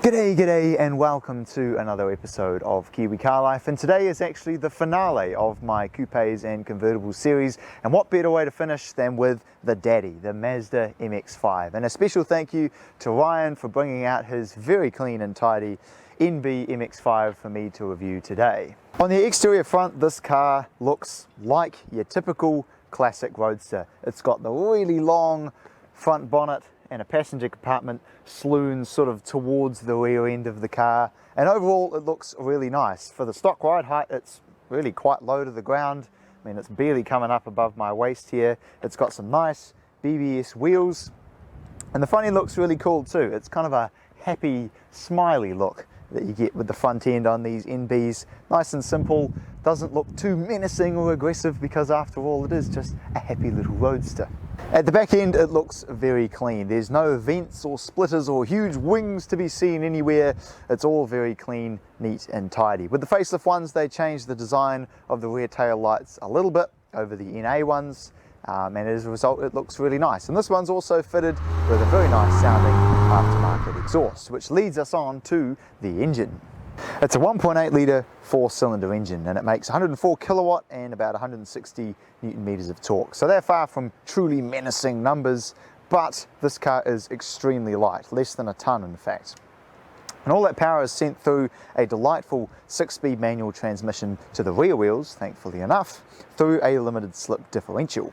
G'day and welcome to another episode of KiwiCarLife, and today is actually the finale of my Coupes and Convertibles series, and what better way to finish than with the daddy, the Mazda MX-5. And a special thank you to Ryan for bringing out his very clean and tidy NB MX-5 for me to review today. On the exterior front, this car looks like your typical classic roadster. It's got the really long front bonnet and a passenger compartment sloon sort of towards the rear end of the car, and overall it looks really nice. For the stock ride height, it's really quite low to the ground. I mean, it's barely coming up above my waist here. It's got some nice BBS wheels, and the front end looks really cool too. It's kind of a happy, smiley look that you get with the front end on these NBs. Nice and simple, doesn't look too menacing or aggressive, because after all it is just a happy little roadster. At the back end it looks very clean. There's no vents or splitters or huge wings to be seen anywhere. It's all very clean, neat and tidy. With the facelift ones, they changed the design of the rear tail lights a little bit over the NA ones, and as a result it looks really nice. And this one's also fitted with a very nice sounding aftermarket exhaust, which leads us on to the engine. It's a 1.8 litre 4-cylinder engine, and it makes 104 kilowatt and about 160 newton meters of torque. So they're far from truly menacing numbers, but this car is extremely light, less than a ton in fact. And all that power is sent through a delightful 6-speed manual transmission to the rear wheels, thankfully enough, through a limited slip differential.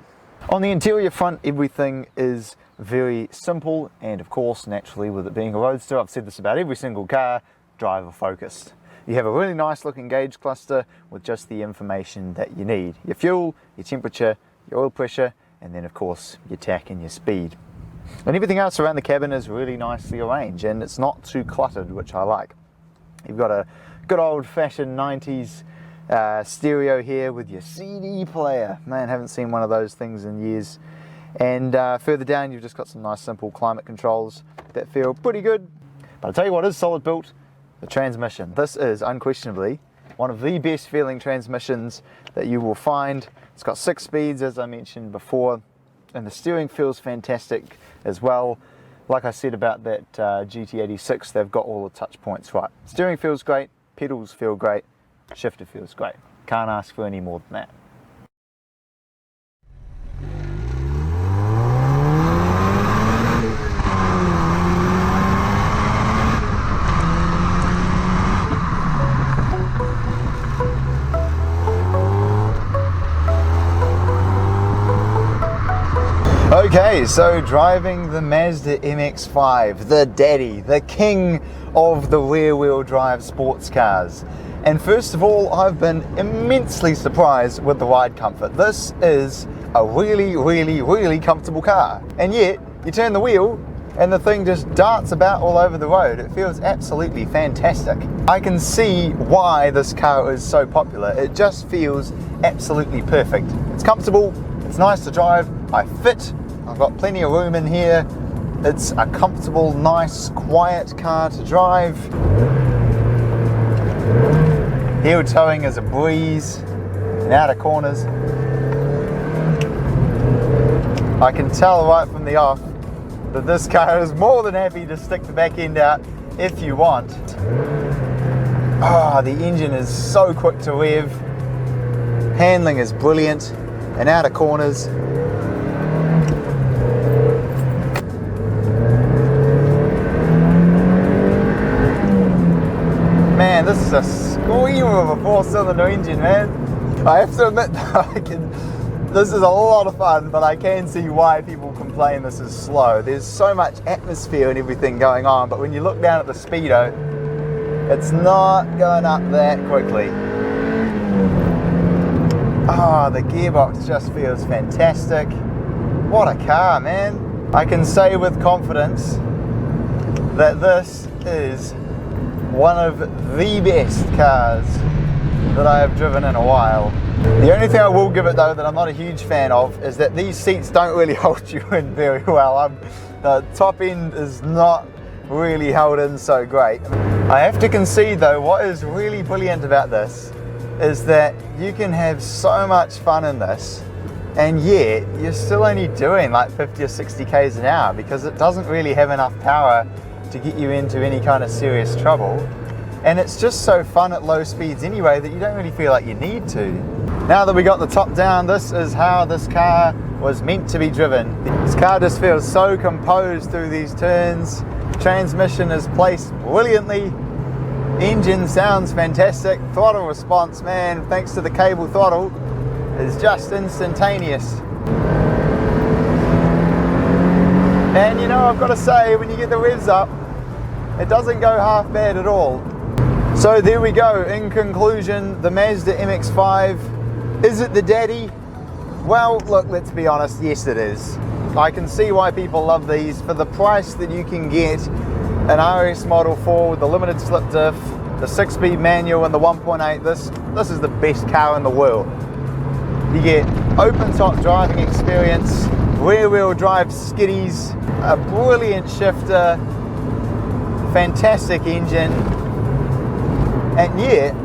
On the interior front, everything is very simple, and of course, naturally, with it being a roadster, I've said this about every single car, driver focused. You have a really nice looking gauge cluster with just the information that you need. Your fuel, your temperature, your oil pressure, and then of course your tack and your speed. And everything else around the cabin is really nicely arranged, and it's not too cluttered, which I like. You've got a good old fashioned 90s stereo here with your CD player. Man, haven't seen one of those things in years. And further down you've just got some nice simple climate controls that feel pretty good. But I'll tell you what is solid built: the transmission. This is unquestionably one of the best feeling transmissions that you will find. It's got 6 speeds, as I mentioned before, and the steering feels fantastic as well. Like I said about that GT86, they've got all the touch points right. Steering feels great, pedals feel great, shifter feels great. Can't ask for any more than that. Okay, so driving the Mazda MX-5, the daddy, the king of the rear-wheel drive sports cars. And first of all, I've been immensely surprised with the ride comfort. This is a really comfortable car. And yet, you turn the wheel and the thing just darts about all over the road. It feels absolutely fantastic. I can see why this car is so popular. It just feels absolutely perfect. It's comfortable, it's nice to drive, I fit. I've got plenty of room in here. It's a comfortable, nice, quiet car to drive. Heel towing is a breeze and out of corners. I can tell right from the off that this car is more than happy to stick the back end out if you want. The engine is so quick to rev. Handling is brilliant and out of corners. Man, this is a screamer of a 4-cylinder engine, man. I have to admit, this is a lot of fun, but I can see why people complain this is slow. There's so much atmosphere and everything going on, but when you look down at the speedo, it's not going up that quickly. The gearbox just feels fantastic. What a car, man. I can say with confidence that this is one of the best cars that I have driven in a while. The only thing I will give it though that I'm not a huge fan of is that these seats don't really hold you in very well. The top end is not really held in so great. I have to concede though, what is really brilliant about this is that you can have so much fun in this, and yet you're still only doing like 50 or 60 k's an hour, because it doesn't really have enough power to get you into any kind of serious trouble. And it's just so fun at low speeds anyway that you don't really feel like you need to. Now that we got the top down, this is how this car was meant to be driven. This car just feels so composed through these turns. Transmission is placed brilliantly. Engine sounds fantastic. Throttle response, man, thanks to the cable throttle, is just instantaneous. And you know, I've got to say, when you get the revs up, it doesn't go half bad at all. So there we go. In conclusion, the Mazda MX-5, is it the daddy? Well, look, let's be honest, yes it is. I can see why people love these. For the price that you can get an RS Model 4 with the limited slip diff, the 6-speed manual and the 1.8, this is the best car in the world. You get open top driving experience, rear wheel drive skiddies, a brilliant shifter, fantastic engine, and yet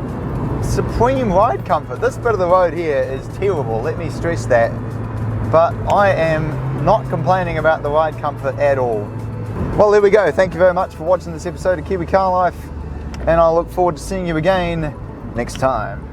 supreme ride comfort. This bit of the road here is terrible, let me stress that, but I am not complaining about the ride comfort at all. Well, there we go. Thank you very much for watching this episode of Kiwi Car Life, and I look forward to seeing you again next time.